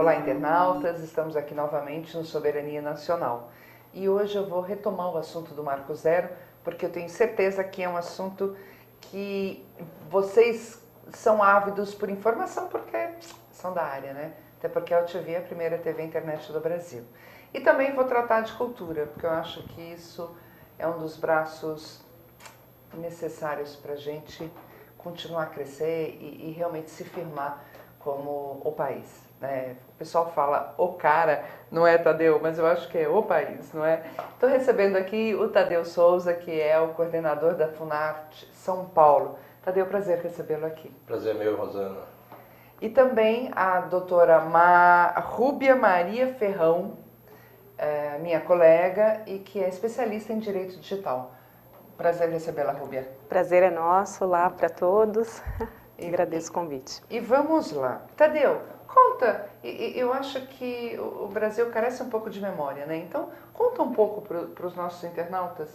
Olá, internautas! Estamos aqui novamente no Soberania Nacional. E hoje eu vou retomar o assunto do Marco Zero, porque eu tenho certeza que é um assunto que vocês são ávidos por informação, porque são da área, né? Até porque a UTV é a primeira TV internet do Brasil. E também vou tratar de cultura, porque eu acho que isso é um dos braços necessários para a gente continuar a crescer e realmente se firmar como o país, né? O pessoal fala o cara, não é, Tadeu? Mas eu acho que é o país, não é? Estou recebendo aqui o Tadeu Souza, que é o coordenador da Funarte São Paulo. Tadeu, prazer recebê-lo aqui. Prazer meu, Rosana. E também a doutora Rúbia Maria Ferrão, minha colega, e que é especialista em Direito Digital. Prazer recebê-la, Rúbia. Prazer é nosso, olá para todos. Agradeço o convite. E vamos lá. Tadeu, conta, eu acho que o Brasil carece um pouco de memória, né? Então, conta um pouco para os nossos internautas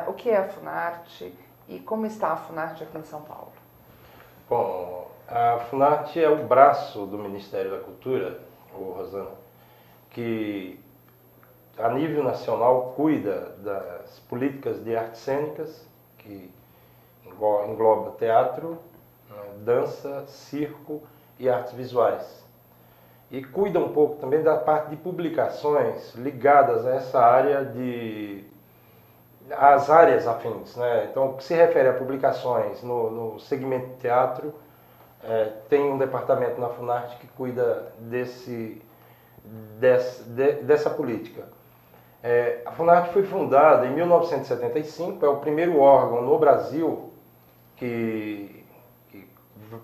o que é a Funarte e como está a Funarte aqui em São Paulo. Bom, a Funarte é o braço do Ministério da Cultura, Rosana, que a nível nacional cuida das políticas de artes cênicas, que engloba teatro, dança, circo e artes visuais. E cuida um pouco também da parte de publicações ligadas a essa área as áreas afins, né? Então, o que se refere a publicações no segmento de teatro, tem um departamento na Funarte que cuida dessa política. A Funarte foi fundada em 1975, é o primeiro órgão no Brasil que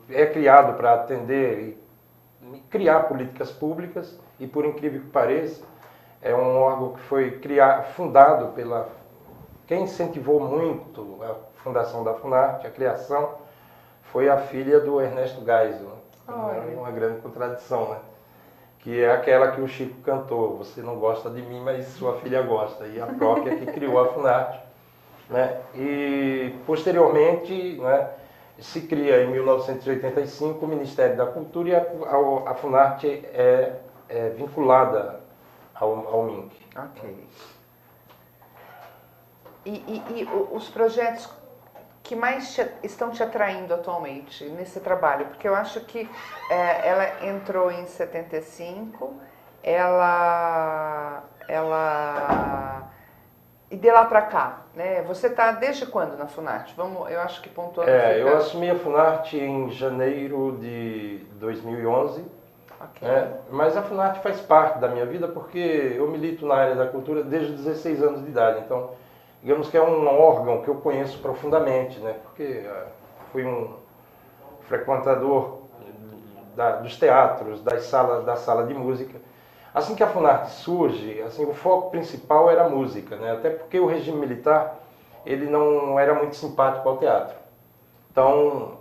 é criado para atender e criar políticas públicas e, por incrível que pareça, é um órgão que foi fundado pela... Quem incentivou muito a fundação da Funarte, a criação, foi a filha do Ernesto Geisel. É uma grande contradição, né? Que é aquela que o Chico cantou: você não gosta de mim, mas sua filha gosta. E a própria que criou a Funarte, né? E, posteriormente, né, se cria em 1985 o Ministério da Cultura e a Funarte é vinculada ao MINC. Ok. E os projetos que mais estão te atraindo atualmente nesse trabalho? Porque eu acho que ela entrou em 75, e de lá para cá, né? Você está desde quando na Funarte? Eu acho que pontuando. Eu assumi a Funarte em janeiro de 2011. Okay. Mas a Funarte faz parte da minha vida porque eu milito na área da cultura desde os 16 anos de idade. Então, digamos que é um órgão que eu conheço profundamente, né? Porque fui um frequentador dos teatros, da sala de música. Assim que a Funarte surge, assim, o foco principal era a música, né? Até porque o regime militar ele não era muito simpático ao teatro. Então,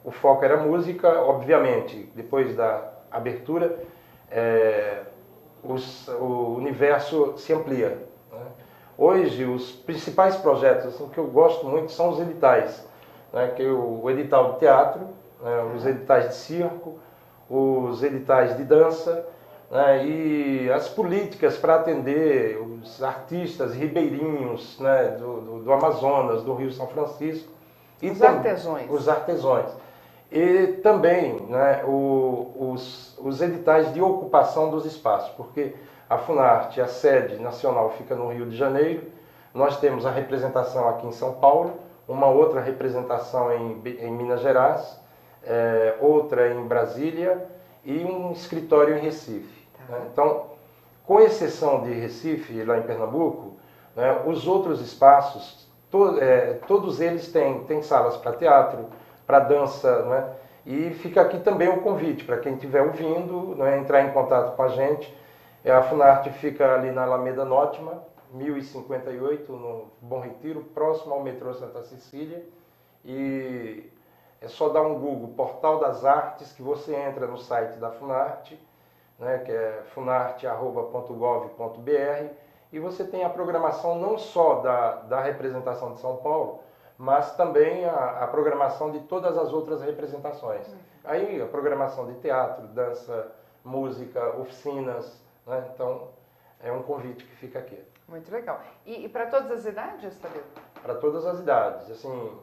o foco era a música, obviamente. Depois da abertura, o universo se amplia, né? Hoje, os principais projetos assim, que eu gosto muito são os editais, né? Que é o edital de teatro, né? Os editais de circo, os editais de dança, né? E as políticas para atender os artistas ribeirinhos, né? do Amazonas, do Rio São Francisco. E os artesões. Os artesões. E também, né, os editais de ocupação dos espaços, porque a Funarte, a sede nacional, fica no Rio de Janeiro. Nós temos a representação aqui em São Paulo, uma outra representação em Minas Gerais, outra em Brasília e um escritório em Recife. Né? Então, com exceção de Recife, lá em Pernambuco, né, os outros espaços, todos eles têm salas para teatro, para dança, né? E fica aqui também um convite para quem estiver ouvindo, né, entrar em contato com a gente. A Funarte fica ali na Alameda Nótima, 1058, no Bom Retiro, próximo ao metrô Santa Cecília. E é só dar um Google, Portal das Artes, que você entra no site da Funarte, né, que é funarte.gov.br, e você tem a programação não só da representação de São Paulo, mas também a programação de todas as outras representações. Aí a programação de teatro, dança, música, oficinas, né? Então, é um convite que fica aqui. Muito legal. E para todas as idades, Tadeu? Para todas as idades. Assim,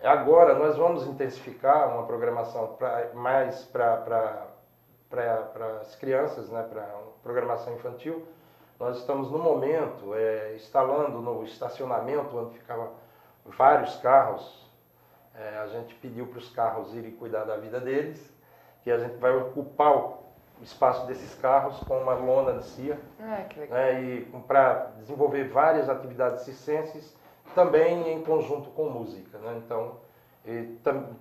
agora nós vamos intensificar uma programação mais para as crianças, né? Para programação infantil. Nós estamos no momento instalando no estacionamento onde ficavam vários carros. A gente pediu para os carros irem cuidar da vida deles, que a gente vai ocupar o espaço desses carros com uma lona de cia, Que legal. e para desenvolver várias atividades circenses, também em conjunto com música, né? Então,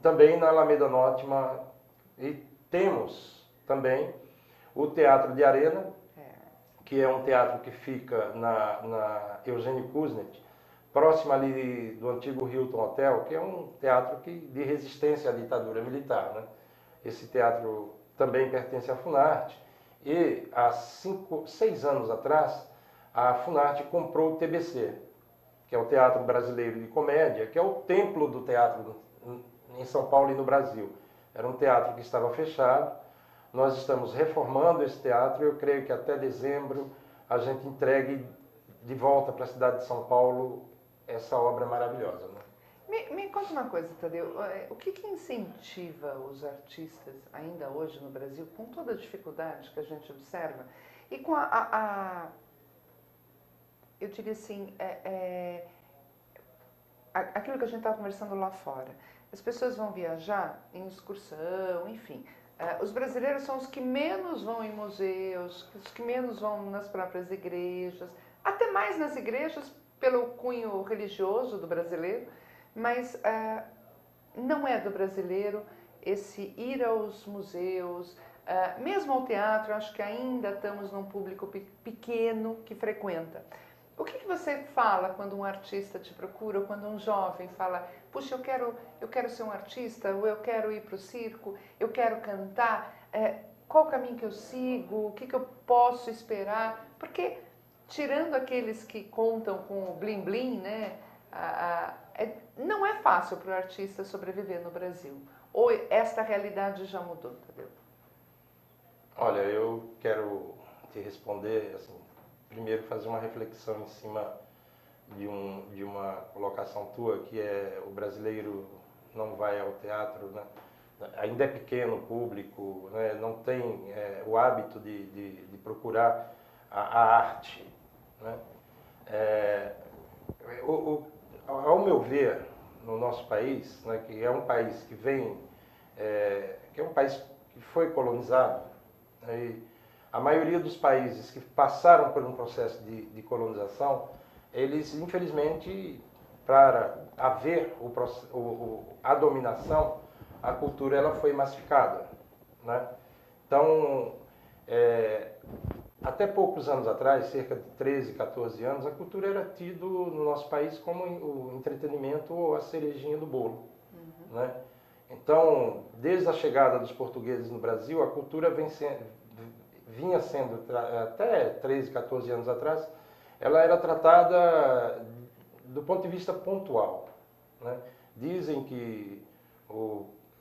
também na Alameda Norte, e temos também o Teatro de Arena, que é um teatro que fica na Eugênio Kuznet, próximo ali do antigo Hilton Hotel, que é um teatro de resistência à ditadura militar, né? Esse teatro também pertence à Funarte, e há 6 anos atrás, a Funarte comprou o TBC, que é o Teatro Brasileiro de Comédia, que é o templo do teatro em São Paulo e no Brasil. Era um teatro que estava fechado. Nós estamos reformando esse teatro e eu creio que até dezembro a gente entregue de volta para a cidade de São Paulo essa obra maravilhosa, né? Me conta uma coisa, Tadeu. O que incentiva os artistas, ainda hoje no Brasil, com toda a dificuldade que a gente observa, e com eu diria assim, aquilo que a gente estava conversando lá fora. As pessoas vão viajar em excursão, enfim. Os brasileiros são os que menos vão em museus, os que menos vão nas próprias igrejas, até mais nas igrejas, pelo cunho religioso do brasileiro, mas não é do brasileiro esse ir aos museus, mesmo ao teatro. Acho que ainda estamos num público pequeno que frequenta. O que você fala quando um artista te procura, ou quando um jovem fala, puxa, eu quero ser um artista, ou eu quero ir para o circo, eu quero cantar, qual o caminho que eu sigo, o que eu posso esperar? Porque, tirando aqueles que contam com o blim-blim, né, não é fácil para o artista sobreviver no Brasil. Ou esta realidade já mudou, Tadeu? Olha, eu quero te responder, assim, primeiro fazer uma reflexão em cima de uma colocação tua, que é o brasileiro não vai ao teatro, né? Ainda é pequeno o público, né? Não tem o hábito de procurar a arte, né? Ao meu ver, no nosso país, né, que é um país que que é um país que foi colonizado, né, e a maioria dos países que passaram por um processo de colonização, eles, infelizmente, para haver a dominação, a cultura ela foi massificada, né? Então, até poucos anos atrás, cerca de 13, 14 anos, a cultura era tido no nosso país como o entretenimento ou a cerejinha do bolo, né? Então, desde a chegada dos portugueses no Brasil, a cultura vinha sendo, até 13, 14 anos atrás, ela era tratada do ponto de vista pontual, né? Dizem que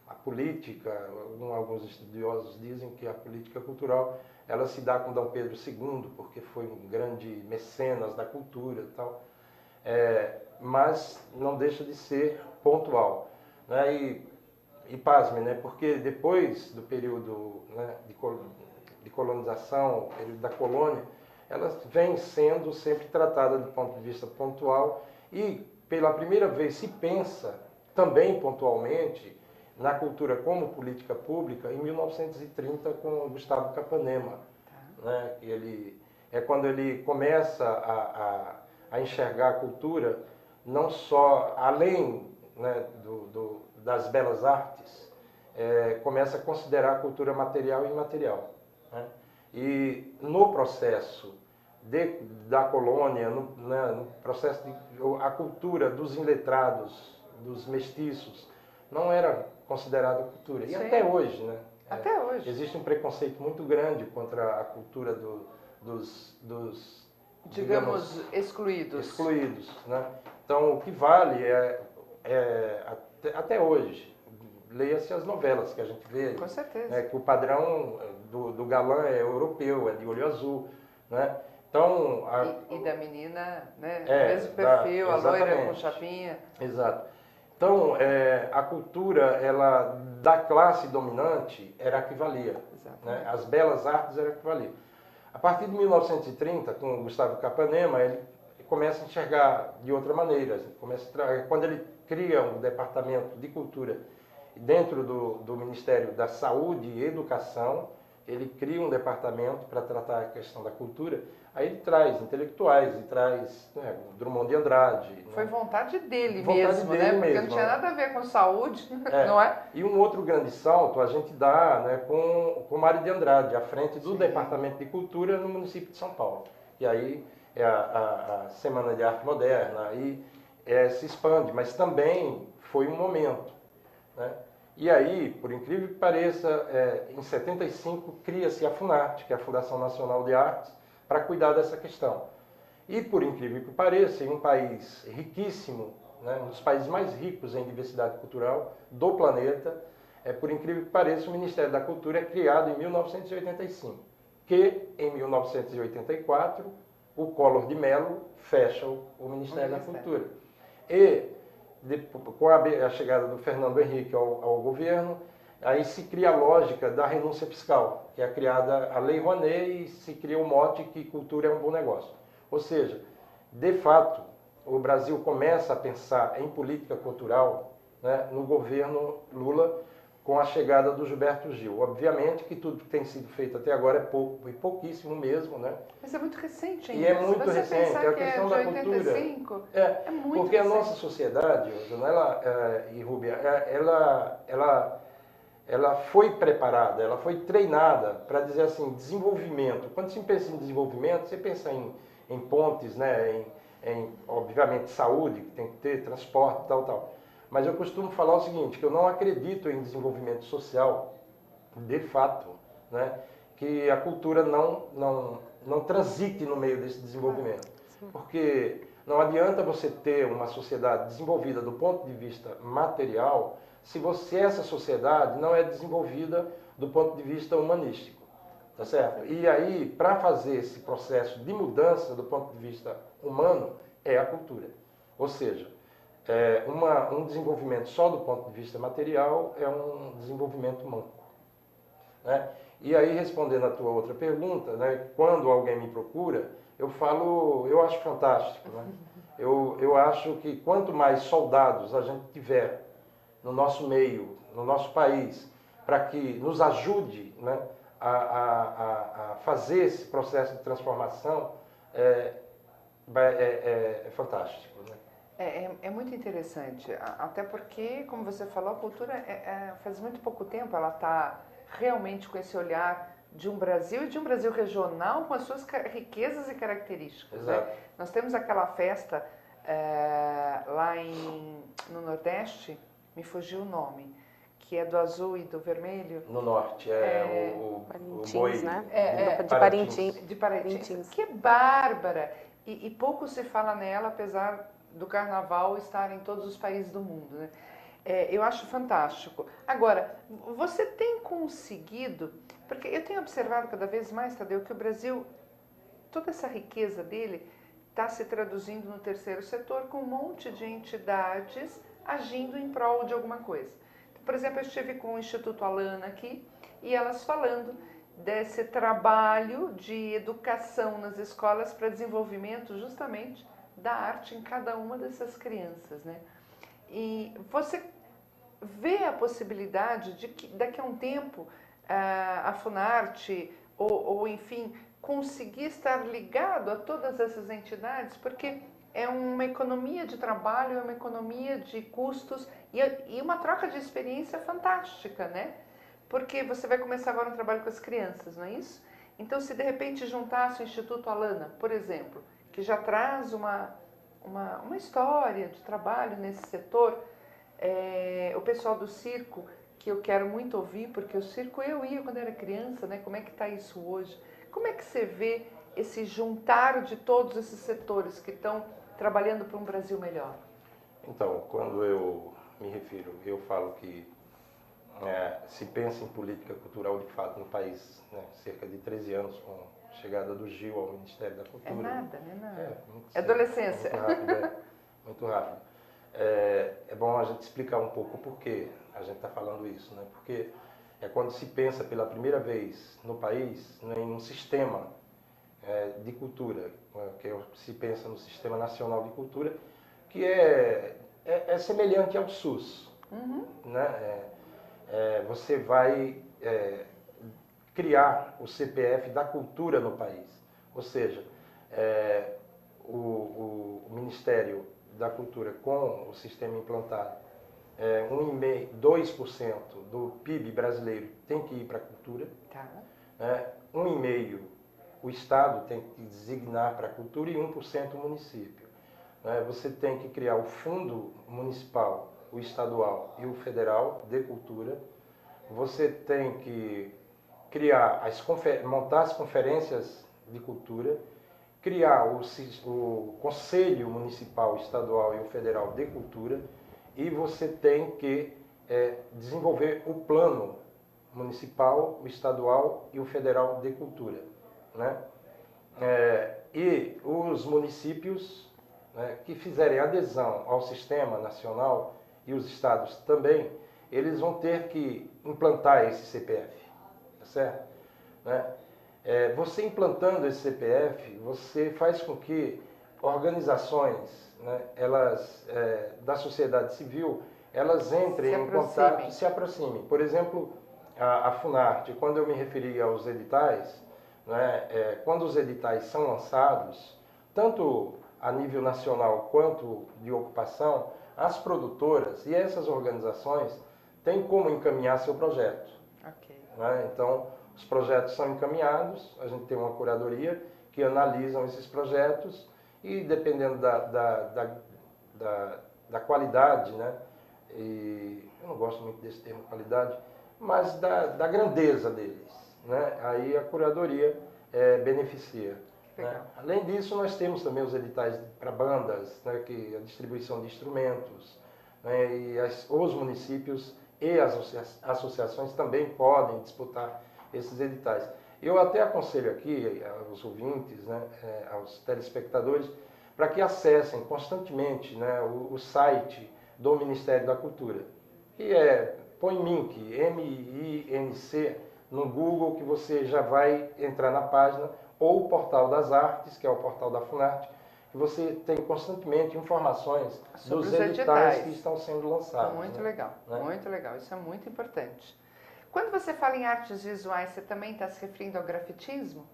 a política, alguns estudiosos dizem que a política cultural ela se dá com Dom Pedro II, porque foi um grande mecenas da cultura e tal, mas não deixa de ser pontual, né? E pasme, né? Porque depois do período, né, de colonização, período da colônia, ela vem sendo sempre tratada do ponto de vista pontual e pela primeira vez se pensa também pontualmente na cultura como política pública em 1930 com Gustavo Capanema, né? Quando ele começa a enxergar a cultura não só além, né, das belas artes, começa a considerar a cultura material e imaterial, né? E no processo da colônia, no processo a cultura dos iletrados, dos mestiços, não era considerada cultura. E Sim. até hoje, né? Até hoje. Existe um preconceito muito grande contra a cultura digamos, excluídos. Excluídos, né? Então, o que vale até hoje, leia-se as novelas que a gente vê. Com certeza. Né, que o padrão do galã é europeu, é de olho azul. Né? Então, e da menina, né? É, O mesmo perfil, a loira exatamente. com chapinha. Exato. Então, a cultura ela, da classe dominante era a que valia. Né? As belas artes era a que valia. A partir de 1930, com o Gustavo Capanema, ele começa a enxergar de outra maneira. Quando ele cria um departamento de cultura dentro do Ministério da Saúde e Educação, ele cria um departamento para tratar a questão da cultura. Aí ele traz intelectuais, ele traz Drummond de Andrade. Foi né? vontade dele Vontade mesmo, dele né? Porque mesmo, não tinha né? nada a ver com saúde, não é? E um outro grande salto a gente dá, né, com Mário de Andrade, à frente do Sim. Departamento de Cultura no município de São Paulo. E aí é a Semana de Arte Moderna, aí se expande, mas também foi um momento. Né? E aí, por incrível que pareça, em 75 cria-se a FUNARTE, que é a Fundação Nacional de Artes, para cuidar dessa questão. E por incrível que pareça, em um país riquíssimo, né, um dos países mais ricos em diversidade cultural do planeta, por incrível que pareça, o Ministério da Cultura é criado em 1985, que em 1984 o Collor de Mello fecha o Ministério da Cultura. E com a chegada do Fernando Henrique ao governo, aí se cria a lógica da renúncia fiscal, que é criada a Lei Rouanet e se cria o mote que cultura é um bom negócio. Ou seja, de fato, o Brasil começa a pensar em política cultural, né, no governo Lula, com a chegada do Gilberto Gil. Obviamente que tudo que tem sido feito até agora é pouco, e pouquíssimo mesmo, né? Mas é muito recente ainda. E é muito Se você recente, pensar a que questão é de da 85, cultura. é muito Porque recente. a nossa sociedade, Janela e Rúbia, ela foi preparada, ela foi treinada para dizer assim, desenvolvimento. Quando se pensa em desenvolvimento, você pensa em pontes, né, obviamente, saúde, que tem que ter, transporte, tal. Mas eu costumo falar o seguinte, que eu não acredito em desenvolvimento social, de fato, né, que a cultura não transite no meio desse desenvolvimento. Porque não adianta você ter uma sociedade desenvolvida do ponto de vista material se essa sociedade não é desenvolvida do ponto de vista humanístico. Tá certo? E aí, para fazer esse processo de mudança do ponto de vista humano, é a cultura. Ou seja, um desenvolvimento só do ponto de vista material é um desenvolvimento manco. Né? E aí, respondendo a tua outra pergunta, né, quando alguém me procura, eu acho fantástico. Né? Eu acho que quanto mais soldados a gente tiver no nosso meio, no nosso país, para que nos ajude, né, a fazer esse processo de transformação, é fantástico. Né? É muito interessante, até porque, como você falou, a cultura faz muito pouco tempo ela está realmente com esse olhar de um Brasil e de um Brasil regional com as suas riquezas e características. Né? Nós temos aquela festa lá no Nordeste, me fugiu o nome, que é do azul e do vermelho. No norte, Parintins, o boi, né? de Parintins. De Parintins, que é bárbara. E pouco se fala nela, apesar do carnaval estar em todos os países do mundo. Né? Eu acho fantástico. Agora, você tem conseguido, porque eu tenho observado cada vez mais, Tadeu, que o Brasil, toda essa riqueza dele está se traduzindo no terceiro setor com um monte de entidades agindo em prol de alguma coisa. Por exemplo, eu estive com o Instituto Alana aqui e elas falando desse trabalho de educação nas escolas para desenvolvimento justamente da arte em cada uma dessas crianças, né? E você vê a possibilidade de que daqui a um tempo a Funarte ou enfim conseguir estar ligado a todas essas entidades, porque é uma economia de trabalho, é uma economia de custos e uma troca de experiência fantástica, né? Porque você vai começar agora um trabalho com as crianças, não é isso? Então, se de repente juntasse o Instituto Alana, por exemplo, que já traz uma história de trabalho nesse setor, o pessoal do circo, que eu quero muito ouvir, porque o circo eu ia quando era criança, né? Como é que está isso hoje? Como é que você vê esse juntar de todos esses setores que estão trabalhando para um Brasil melhor? Então, quando eu me refiro, eu falo que se pensa em política cultural de fato no país, né, cerca de 13 anos com a chegada do Gil ao Ministério da Cultura. É nada, né? Nada. Muito É adolescência. Muito rápido, muito rápido. É bom a gente explicar um pouco por que a gente está falando isso, né? Porque é quando se pensa pela primeira vez no país, né, em um sistema de cultura, que se pensa no Sistema Nacional de Cultura, que é semelhante ao SUS. Uhum. Né? Você vai criar o CPF da cultura no país. Ou seja, o Ministério da Cultura, com o sistema implantado, 2% do PIB brasileiro tem que ir para a cultura. Tá. 1,5% o Estado tem que designar para a cultura e 1% o município. Você tem que criar o fundo municipal, o estadual e o federal de cultura. Você tem que criar montar as conferências de cultura, criar o Conselho Municipal, Estadual e o Federal de Cultura, e você tem que desenvolver o Plano Municipal, o Estadual e o Federal de Cultura. Né? E os municípios, né, que fizerem adesão ao Sistema Nacional e os estados também, eles vão ter que implantar esse CPF, tá certo? Né? Você implantando esse CPF, você faz com que organizações, né, da sociedade civil, elas entrem em contato, se aproximem. Por exemplo, a Funarte, quando eu me referi aos editais, né, quando os editais são lançados, tanto a nível nacional quanto de ocupação, as produtoras e essas organizações têm como encaminhar seu projeto. Okay. Né? Então, os projetos são encaminhados, a gente tem uma curadoria que analisam esses projetos e, dependendo da qualidade, né? E eu não gosto muito desse termo qualidade, mas da grandeza deles, né? Aí a curadoria beneficia. Né? Além disso, nós temos também os editais para bandas, né? Que a distribuição de instrumentos, né? E os municípios e as associações também podem disputar esses editais. Eu até aconselho aqui aos ouvintes, né, aos telespectadores, para que acessem constantemente, né, o site do Ministério da Cultura, que põe MINC, M-I-N-C, no Google, que você já vai entrar na página, ou o Portal das Artes, que é o portal da Funarte, que você tem constantemente informações sobre dos editais que estão sendo lançados. Muito legal, muito legal, isso é muito importante. Quando você fala em artes visuais, você também está se referindo ao grafitismo,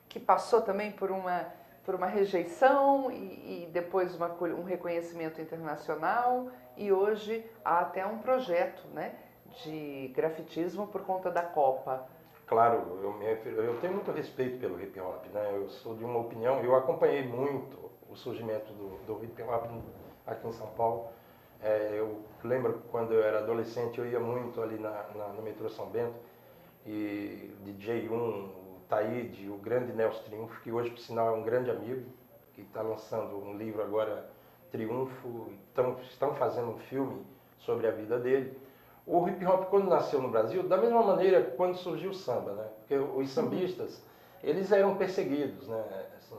que passou também por uma rejeição e depois um reconhecimento internacional, e hoje há até um projeto, né, de grafitismo por conta da Copa. Claro, eu tenho muito respeito pelo hip hop, né? Eu sou de uma opinião, eu acompanhei muito o surgimento do hip hop aqui em São Paulo. Eu lembro que quando eu era adolescente eu ia muito ali no metrô São Bento, e DJ1, o Taíde, o grande Nelson Triunfo, que hoje por sinal é um grande amigo, que está lançando um livro agora, Triunfo, estão fazendo um filme sobre a vida dele. O hip hop, quando nasceu no Brasil, da mesma maneira quando surgiu o samba, né? Porque os sambistas, eles eram perseguidos, né? Assim,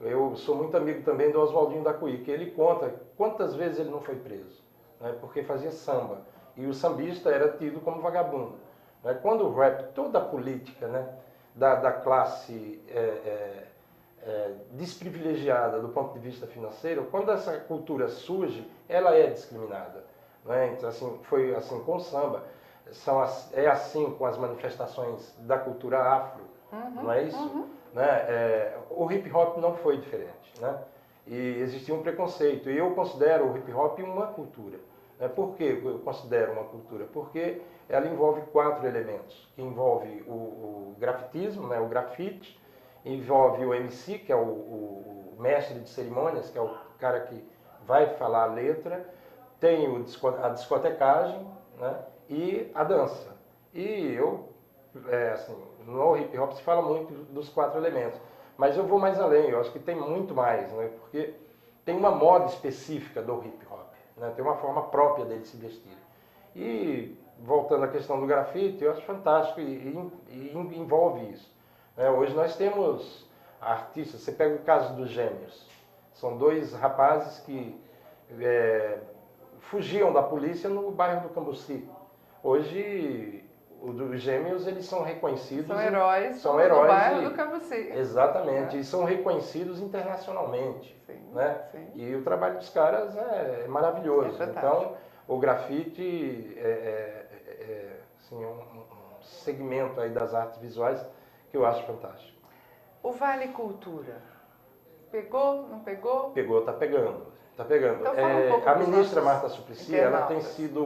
eu sou muito amigo também do Oswaldinho da Cuí, que ele conta quantas vezes ele não foi preso, né? Porque fazia samba. E o sambista era tido como vagabundo. Né? Quando o rap, toda a política, né, da classe desprivilegiada do ponto de vista financeiro, quando essa cultura surge, ela é discriminada. Né? Então, assim, foi assim com o samba, é assim com as manifestações da cultura afro, não é isso? Né? O hip hop não foi diferente, né? E existia um preconceito, e eu considero o hip hop uma cultura. Né? Por que eu considero uma cultura? Porque ela envolve 4 elementos, que envolve o grafitismo, né? O grafite, envolve o MC, que é o mestre de cerimônias, que é o cara que vai falar a letra, tem a discotecagem, né, e a dança. E assim, no hip hop se fala muito dos 4 elementos, mas eu vou mais além, eu acho que tem muito mais, né, porque tem uma moda específica do hip hop, né, tem uma forma própria dele se vestir. E voltando à questão do grafite, eu acho fantástico e envolve isso. Hoje nós temos artistas, você pega o caso dos Gêmeos, são dois rapazes que fugiam da polícia no bairro do Cambuci. Hoje, os Gêmeos, eles são reconhecidos... São heróis no bairro do Cambuci. Exatamente, e são reconhecidos internacionalmente. Sim, né? sim. E o trabalho dos caras é maravilhoso. Então, o grafite assim, um segmento aí das artes visuais que eu acho fantástico. O Vale Cultura, pegou, não pegou? Pegou, tá pegando. Tá pegando. Então, fala um pouco a ministra Marta Suplicy, ela tem sido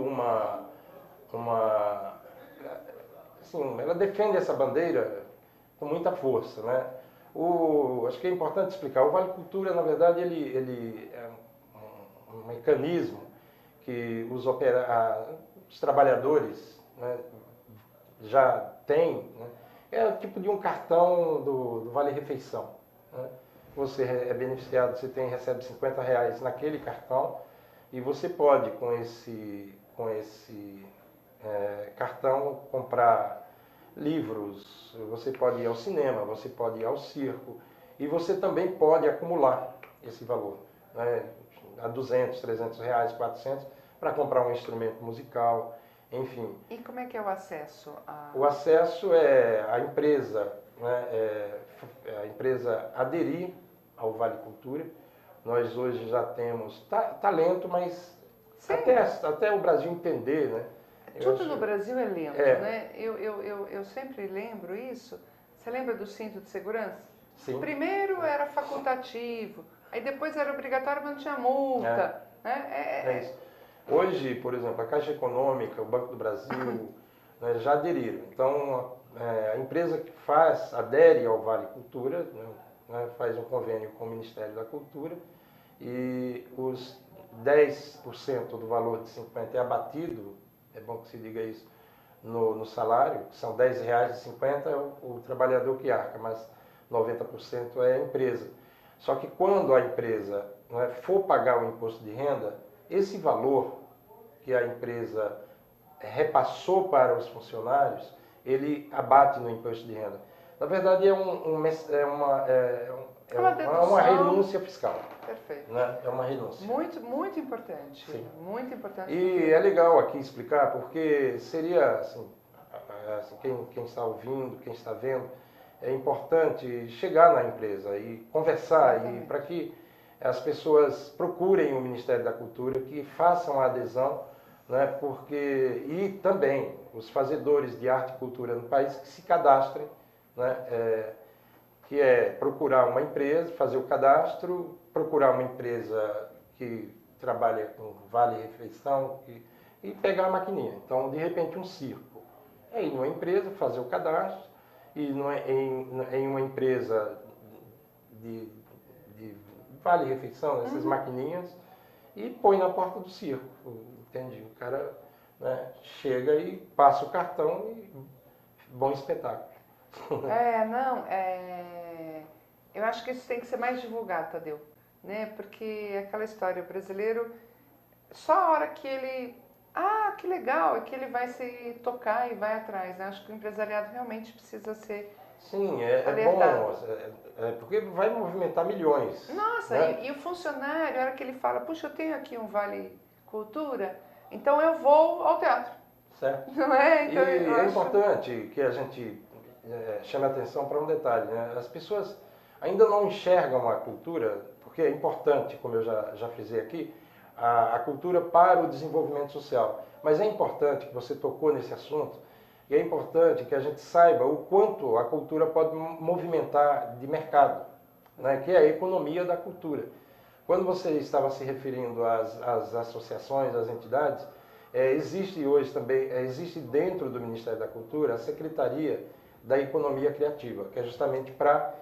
assim, ela defende essa bandeira com muita força, né? Acho que é importante explicar, o Vale Cultura, na verdade, ele é um mecanismo que os trabalhadores, né, já têm, né? É o tipo de um cartão do Vale Refeição, né? Você é beneficiado, você recebe R$50 naquele cartão e você pode, com esse cartão, comprar livros, você pode ir ao cinema, você pode ir ao circo e você também pode acumular esse valor, né, a R$200, R$300, R$400 para comprar um instrumento musical, enfim. E como é que é o acesso? O acesso é a empresa, né, a empresa aderir ao Vale Cultura. Nós hoje já temos talento, mas até o Brasil entender, né? Tudo no Brasil é lento, né? Eu sempre lembro isso. Você lembra do cinto de segurança? Sim. Primeiro era facultativo, aí depois era obrigatório, mas não tinha multa. É isso. Hoje, por exemplo, a Caixa Econômica, o Banco do Brasil, né, já aderiram. Então, a empresa que adere ao Vale Cultura, né, faz um convênio com o Ministério da Cultura e os 10% do valor de 50 é abatido, é bom que se diga isso, no salário, que são R$10,50 é o trabalhador que arca, mas 90% é a empresa. Só que quando a empresa, né, for pagar o imposto de renda, esse valor que a empresa repassou para os funcionários, ele abate no imposto de renda. Na verdade, é uma renúncia fiscal. Perfeito. Né? É uma renúncia. Muito, muito importante. Sim. Muito importante. E é legal aqui explicar, porque seria, assim, quem está ouvindo, quem está vendo, é importante chegar na empresa e conversar, e para que as pessoas procurem o Ministério da Cultura, que façam a adesão, né, e também os fazedores de arte e cultura no país que se cadastrem, né, que é procurar uma empresa, fazer o cadastro, procurar uma empresa que trabalha com vale refeição e pegar a maquininha. Então, de repente, um circo. É ir numa empresa, fazer o cadastro, e em uma empresa de vale refeição, essas maquininhas, e põe na porta do circo, entende? O cara, né, chega e passa o cartão e bom espetáculo. Eu acho que isso tem que ser mais divulgado, Tadeu, né? Porque aquela história, o brasileiro, só a hora que ele, que legal, é que ele vai se tocar e vai atrás, né? Acho que o empresariado realmente precisa ser Sim, é bom, porque vai movimentar milhões. Nossa, né? E o funcionário, a hora que ele fala, puxa, eu tenho aqui um Vale Cultura, então eu vou ao teatro. Certo. Não é? Então, é importante que a gente chame atenção para um detalhe, né? As pessoas ainda não enxergam a cultura, porque é importante, como eu já frisei aqui, a cultura para o desenvolvimento social. Mas é importante que você tocou nesse assunto, e é importante que a gente saiba o quanto a cultura pode movimentar de mercado, né, que é a economia da cultura. Quando você estava se referindo às associações, às entidades, existe hoje também, existe dentro do Ministério da Cultura a Secretaria da Economia Criativa, que é justamente para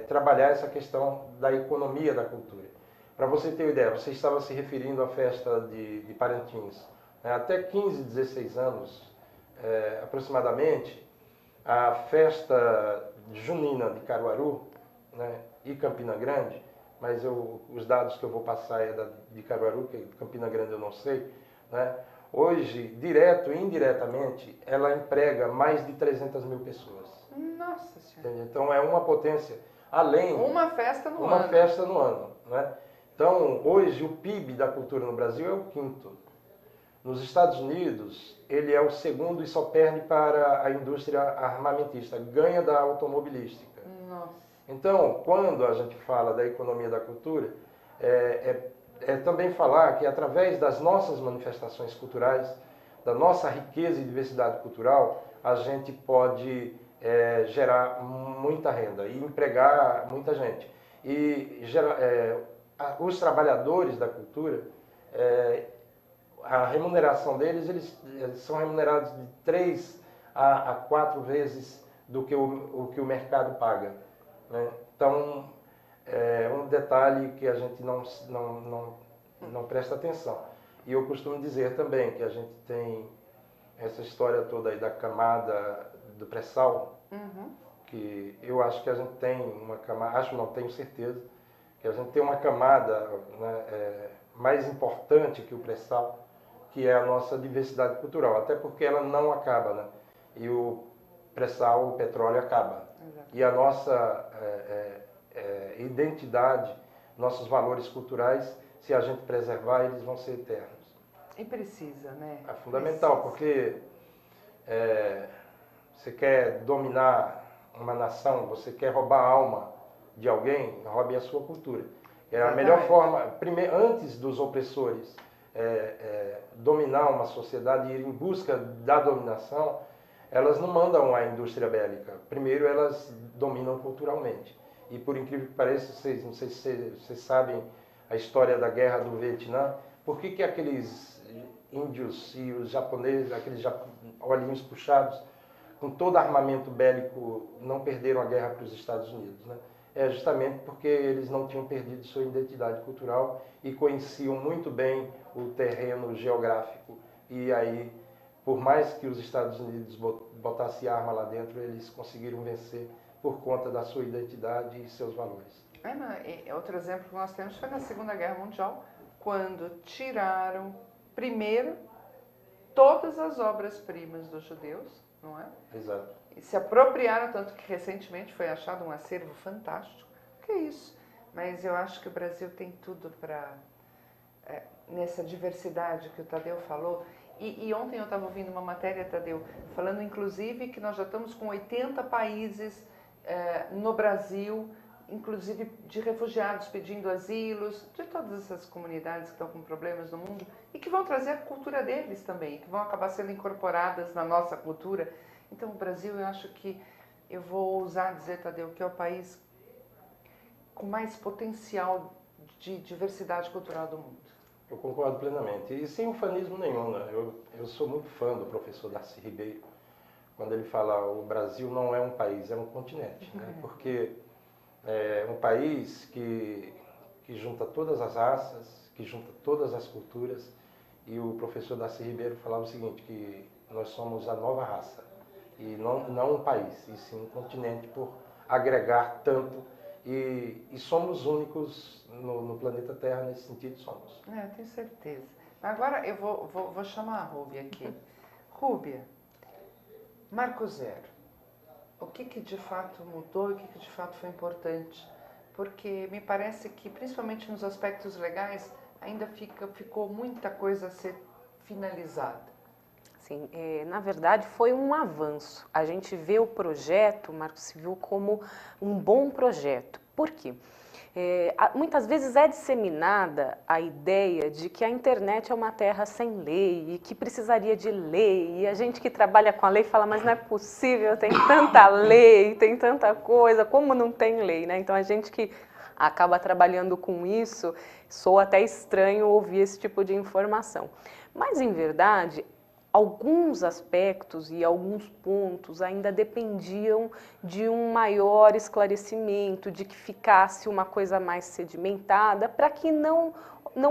trabalhar essa questão da economia da cultura. Para você ter uma ideia, você estava se referindo à festa de Parintins. Até 15, 16 anos, aproximadamente, a festa junina de Caruaru, né, e Campina Grande, mas os dados que eu vou passar é de Caruaru, que Campina Grande eu não sei, né, Hoje, direto e indiretamente, ela emprega mais de 300 mil pessoas. Nossa Senhora. Entende? Então é uma potência além... Uma festa no ano. Uma festa no ano, né? Então, hoje, o PIB da cultura no Brasil é o quinto. Nos Estados Unidos, ele é o segundo e só perde para a indústria armamentista, ganha da automobilística. Nossa. Então, quando a gente fala da economia da cultura, é também falar que através das nossas manifestações culturais, da nossa riqueza e diversidade cultural, a gente pode gerar muita renda e empregar muita gente. E os trabalhadores da cultura, a remuneração deles, eles são remunerados de 3 a 4 vezes do que o que o mercado paga, né? Então, é um detalhe que a gente não presta atenção. E eu costumo dizer também que a gente tem essa história toda aí da camada do pré-sal, que eu acho que a gente tem uma camada, não tenho certeza, que a gente tem uma camada, né, mais importante que o pré-sal, que é a nossa diversidade cultural, até porque ela não acaba, né? E o pré-sal, o petróleo acaba. Exato. E a nossa identidade, nossos valores culturais, se a gente preservar, eles vão ser eternos. E precisa, né? É fundamental, porque você quer dominar uma nação, você quer roubar a alma de alguém, roube a sua cultura. É a melhor forma, antes dos opressores dominar uma sociedade e ir em busca da dominação, elas não mandam a indústria bélica. Primeiro, elas dominam culturalmente. E por incrível que pareça, não sei se vocês sabem a história da guerra do Vietnã, por que aqueles índios e os japoneses, aqueles olhinhos puxados, com todo armamento bélico, não perderam a guerra para os Estados Unidos, né? É justamente porque eles não tinham perdido sua identidade cultural e conheciam muito bem o terreno geográfico. E aí, por mais que os Estados Unidos botassem arma lá dentro, eles conseguiram vencer por conta da sua identidade e seus valores. Outro exemplo que nós temos foi na Segunda Guerra Mundial, quando tiraram, primeiro, todas as obras-primas dos judeus, não é? Exato. E se apropriaram, tanto que recentemente foi achado um acervo fantástico. Que é isso? Mas eu acho que o Brasil tem tudo para... nessa diversidade que o Tadeu falou. E ontem eu estava ouvindo uma matéria, Tadeu, falando inclusive que nós já estamos com 80 países no Brasil, inclusive de refugiados pedindo asilos, de todas essas comunidades que estão com problemas no mundo e que vão trazer a cultura deles também, que vão acabar sendo incorporadas na nossa cultura. Então o Brasil, eu acho que, eu vou ousar dizer, Tadeu, que é o país com mais potencial de diversidade cultural do mundo. Eu concordo plenamente. E sem ufanismo nenhum, né? Eu sou muito fã do professor Darcy Ribeiro, quando ele fala o Brasil não é um país, é um continente, né? Porque é um país que junta todas as raças, que junta todas as culturas, e o professor Darcy Ribeiro falava o seguinte, que nós somos a nova raça, e não um país, e sim um continente por agregar tanto, e somos únicos no planeta Terra, nesse sentido somos. Eu tenho certeza. Agora eu vou chamar a Rúbia aqui. Rúbia, Marco Zero, o que de fato mudou e o que de fato foi importante? Porque me parece que, principalmente nos aspectos legais, ainda ficou muita coisa a ser finalizada. Sim, na verdade foi um avanço. A gente vê o projeto Marco Civil como um bom projeto. Por quê? Muitas vezes é disseminada a ideia de que a internet é uma terra sem lei e que precisaria de lei, e a gente que trabalha com a lei fala, mas não é possível, tem tanta lei, tem tanta coisa, como não tem lei, né? Então a gente que acaba trabalhando com isso, soa até estranho ouvir esse tipo de informação. Mas em verdade, alguns aspectos e alguns pontos ainda dependiam de um maior esclarecimento, de que ficasse uma coisa mais sedimentada, para que não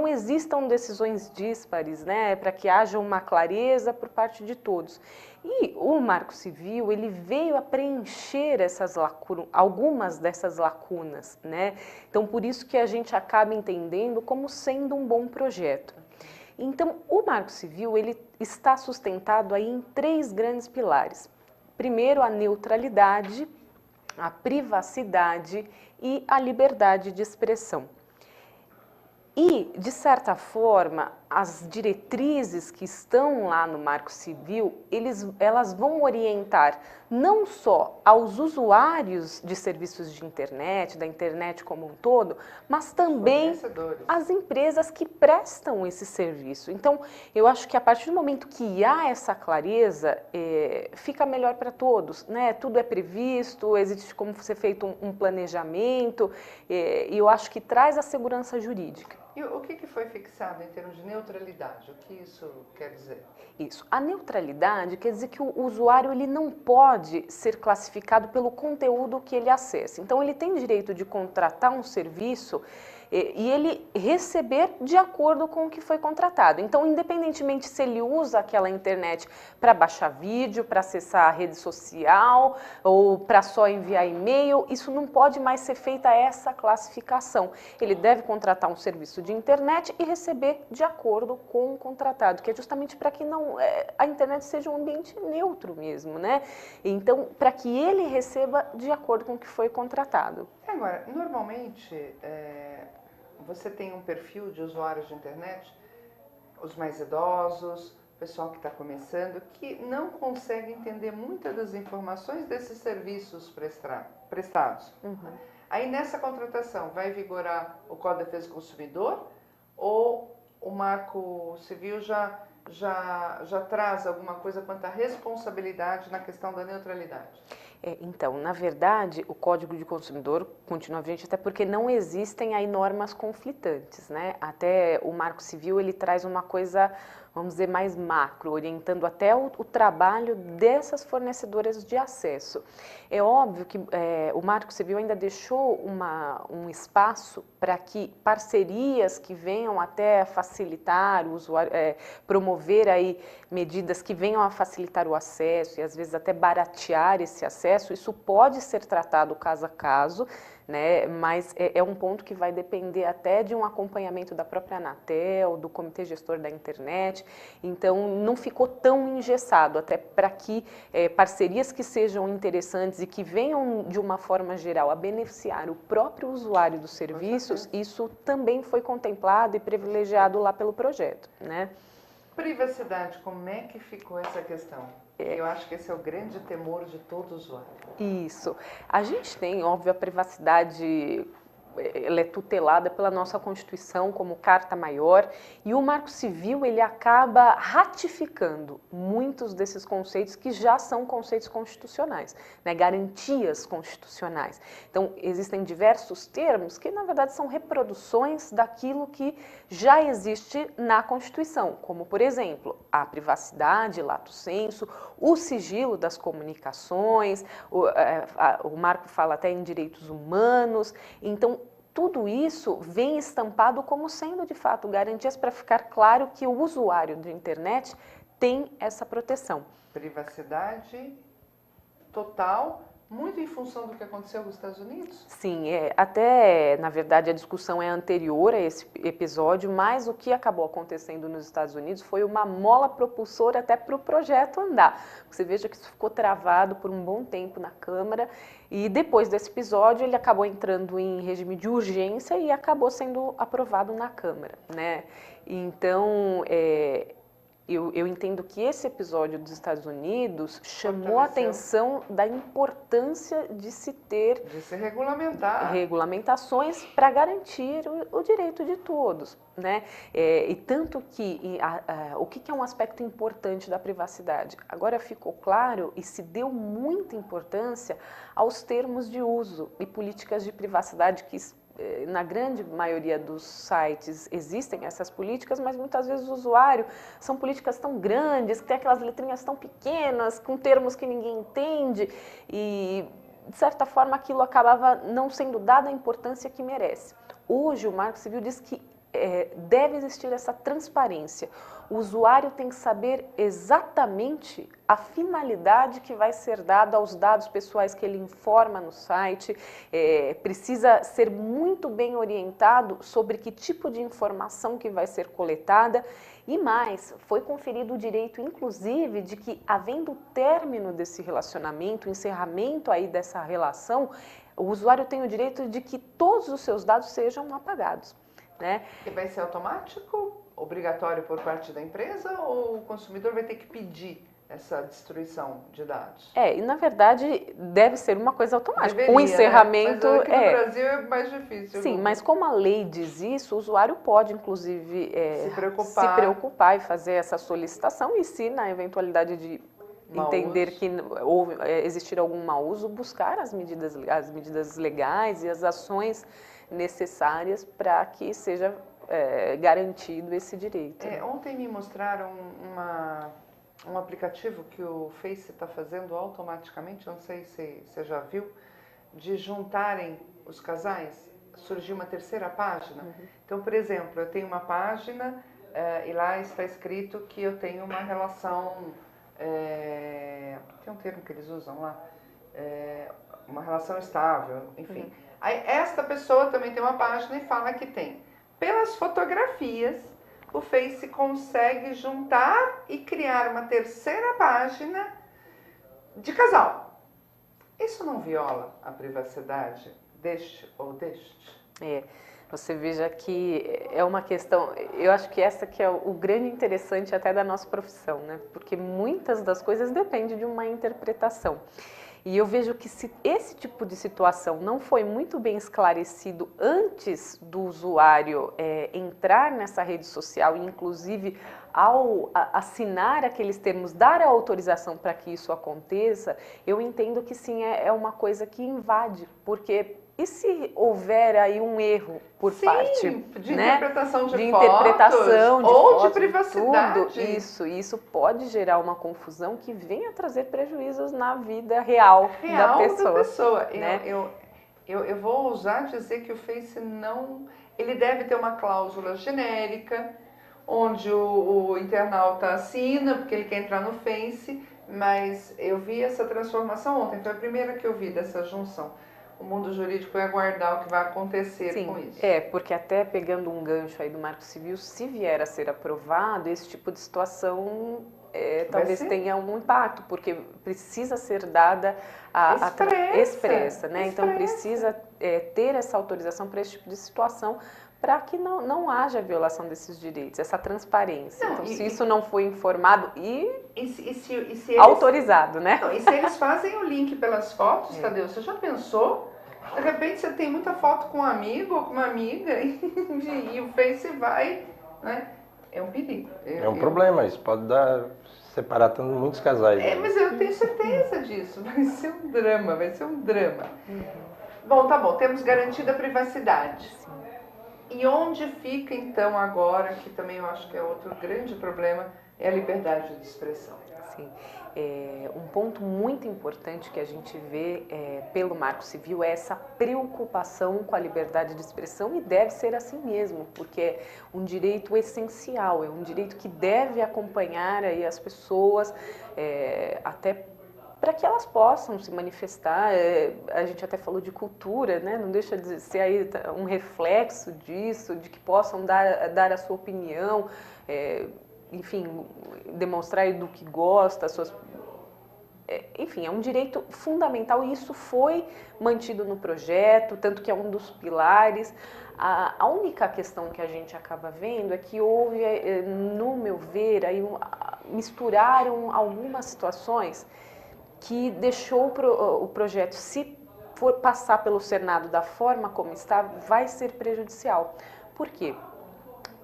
existam decisões díspares, né? Para que haja uma clareza por parte de todos. E o Marco Civil, ele veio a preencher essas lacunas, algumas dessas lacunas, né? Então, por isso que a gente acaba entendendo como sendo um bom projeto. Então, o Marco Civil ele está sustentado aí em 3 grandes pilares. Primeiro, a neutralidade, a privacidade e a liberdade de expressão. E, de certa forma, as diretrizes que estão lá no Marco Civil, elas vão orientar não só aos usuários de serviços de internet, da internet como um todo, mas também às empresas que prestam esse serviço. Então, eu acho que a partir do momento que há essa clareza, fica melhor para todos, né? Tudo é previsto, existe como ser feito um planejamento, e eu acho que traz a segurança jurídica. E o que foi fixado em termos de neutralidade? O que isso quer dizer? Isso. A neutralidade quer dizer que o usuário ele não pode ser classificado pelo conteúdo que ele acessa. Então, ele tem direito de contratar um serviço e ele receber de acordo com o que foi contratado. Então, independentemente se ele usa aquela internet para baixar vídeo, para acessar a rede social ou para só enviar e-mail, isso não pode mais ser feita essa classificação. Ele deve contratar um serviço de internet e receber de acordo com o contratado, que é justamente para que a internet seja um ambiente neutro mesmo, né? Então, para que ele receba de acordo com o que foi contratado. Agora, normalmente, você tem um perfil de usuários de internet, os mais idosos, o pessoal que está começando, que não consegue entender muitas das informações desses serviços prestados. Uhum. Aí nessa contratação vai vigorar o Código de Defesa do Consumidor ou o Marco Civil já traz alguma coisa quanto à responsabilidade na questão da neutralidade? Então, na verdade, o Código de Consumidor continua vigente, até porque não existem aí normas conflitantes, né? Até o Marco Civil, ele traz uma coisa, vamos dizer, mais macro, orientando até o trabalho dessas fornecedoras de acesso. É óbvio que o Marco Civil ainda deixou um espaço para que parcerias que venham até facilitar o usuário, promover aí medidas que venham a facilitar o acesso e às vezes até baratear esse acesso, isso pode ser tratado caso a caso, né? Mas é um ponto que vai depender até de um acompanhamento da própria Anatel, do Comitê Gestor da Internet, então não ficou tão engessado, até para que parcerias que sejam interessantes e que venham de uma forma geral a beneficiar o próprio usuário dos serviços, isso também foi contemplado e privilegiado lá pelo projeto, né? Privacidade, como é que ficou essa questão? Eu acho que esse é o grande temor de todo usuário. Isso. A gente tem, óbvio, a privacidade, ela é tutelada pela nossa Constituição como carta maior, e o Marco Civil ele acaba ratificando muitos desses conceitos que já são conceitos constitucionais, né? Garantias constitucionais. Então, existem diversos termos que, na verdade, são reproduções daquilo que já existe na Constituição, como, por exemplo, a privacidade, lato sensu, o sigilo das comunicações, o Marco fala até em direitos humanos. Então, tudo isso vem estampado como sendo, de fato, garantias para ficar claro que o usuário de internet tem essa proteção. Privacidade total, muito em função do que aconteceu nos Estados Unidos? Sim, até, na verdade, a discussão é anterior a esse episódio, mas o que acabou acontecendo nos Estados Unidos foi uma mola propulsora até para o projeto andar. Você veja que isso ficou travado por um bom tempo na Câmara e depois desse episódio ele acabou entrando em regime de urgência e acabou sendo aprovado na Câmara, né? Então, eu entendo que esse episódio dos Estados Unidos chamou a atenção da importância de se ter... De se regulamentar. Regulamentações para garantir o direito de todos, né? E tanto que o que é um aspecto importante da privacidade? Agora ficou claro e se deu muita importância aos termos de uso e políticas de privacidade que na grande maioria dos sites existem essas políticas, mas muitas vezes o usuário são políticas tão grandes, que tem aquelas letrinhas tão pequenas, com termos que ninguém entende e, de certa forma, aquilo acabava não sendo dada a importância que merece. Hoje, o Marco Civil diz que deve existir essa transparência. O usuário tem que saber exatamente a finalidade que vai ser dada aos dados pessoais que ele informa no site, precisa ser muito bem orientado sobre que tipo de informação que vai ser coletada e mais, foi conferido o direito, inclusive, de que, havendo o término desse relacionamento, o encerramento aí dessa relação, o usuário tem o direito de que todos os seus dados sejam apagados, né? E vai ser automático, obrigatório por parte da empresa, ou o consumidor vai ter que pedir essa destruição de dados? E na verdade deve ser uma coisa automática. Deveria, o encerramento né? Mas aqui no Brasil é mais difícil. Sim, mas como a lei diz isso, o usuário pode inclusive se preocupar e fazer essa solicitação e se na eventualidade de entender que existir algum mau uso, buscar as medidas legais e as ações necessárias para que seja garantido esse direito. Ontem me mostraram um aplicativo que o Face está fazendo automaticamente, não sei se você já viu, de juntarem os casais, surgiu uma terceira página. Uhum. Então, por exemplo, eu tenho uma página e lá está escrito que eu tenho uma relação, tem um termo que eles usam lá, uma relação estável, enfim. Uhum. Aí esta pessoa também tem uma página e fala que tem. Pelas fotografias, o Face consegue juntar e criar uma terceira página de casal. Isso não viola a privacidade deste ou deste? Você veja que é uma questão, eu acho que essa que é o grande interessante até da nossa profissão, né? Porque muitas das coisas dependem de uma interpretação. E eu vejo que se esse tipo de situação não foi muito bem esclarecido antes do usuário entrar nessa rede social e, inclusive, ao assinar aqueles termos, dar a autorização para que isso aconteça, eu entendo que sim, é uma coisa que invade, porque... E se houver aí um erro por parte de interpretação de interpretação ou de privacidade? Isso pode gerar uma confusão que venha trazer prejuízos na vida real da pessoa. Né? Eu vou ousar dizer que o Face ele deve ter uma cláusula genérica, onde o internauta assina, porque ele quer entrar no Face, mas eu vi essa transformação ontem, foi a primeira que eu vi dessa junção. O mundo jurídico vai aguardar o que vai acontecer com isso. Porque até pegando um gancho aí do Marco Civil, se vier a ser aprovado, esse tipo de situação talvez tenha um impacto, porque precisa ser dada expressa, né? Então precisa ter essa autorização para esse tipo de situação, para que não haja violação desses direitos, essa transparência. Então, se isso não foi informado e se autorizado, né? Não, e se eles fazem o link pelas fotos, Tadeu, você já pensou? De repente você tem muita foto com um amigo ou com uma amiga e o Face vai, né? É um perigo. É um problema, isso pode separar muitos casais. Mas eu tenho certeza disso. Vai ser um drama. Uhum. Bom, tá bom, temos garantida a privacidade. Sim. E onde fica então agora, que também eu acho que é outro grande problema, é a liberdade de expressão? Sim. Um ponto muito importante que a gente vê pelo Marco Civil é essa preocupação com a liberdade de expressão, e deve ser assim mesmo, porque é um direito essencial, é um direito que deve acompanhar aí as pessoas, até para que elas possam se manifestar. A gente até falou de cultura, né? Não deixa de ser aí um reflexo disso, de que possam dar a sua opinião, enfim, demonstrar do que gosta, enfim, é um direito fundamental, e isso foi mantido no projeto, tanto que é um dos pilares. A única questão que a gente acaba vendo é que houve, no meu ver, aí misturaram algumas situações que deixou o projeto, se for passar pelo Senado da forma como está, vai ser prejudicial. Por quê?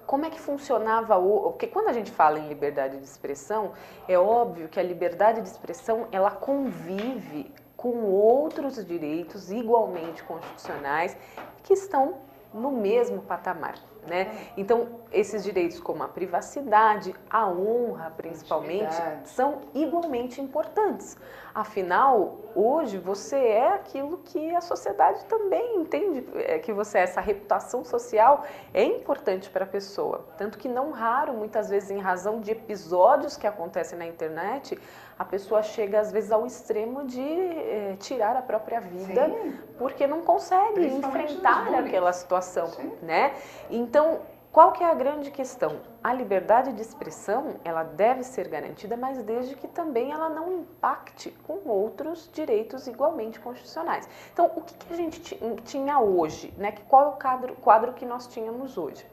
Como é que funcionava porque quando a gente fala em liberdade de expressão, é óbvio que a liberdade de expressão, ela convive com outros direitos igualmente constitucionais que estão no mesmo patamar, né? Então, esses direitos como a privacidade, a honra, principalmente, são igualmente importantes. Afinal, hoje você é aquilo que a sociedade também entende que você é. Essa reputação social é importante para a pessoa. Tanto que não raro, muitas vezes em razão de episódios que acontecem na internet, a pessoa chega às vezes ao extremo de tirar a própria vida. Sim. Porque não consegue enfrentar aquela situação, né? Então, qual que é a grande questão? A liberdade de expressão, ela deve ser garantida, mas desde que também ela não impacte com outros direitos igualmente constitucionais. Então, o que a gente tinha hoje, né? Qual é o quadro que nós tínhamos hoje?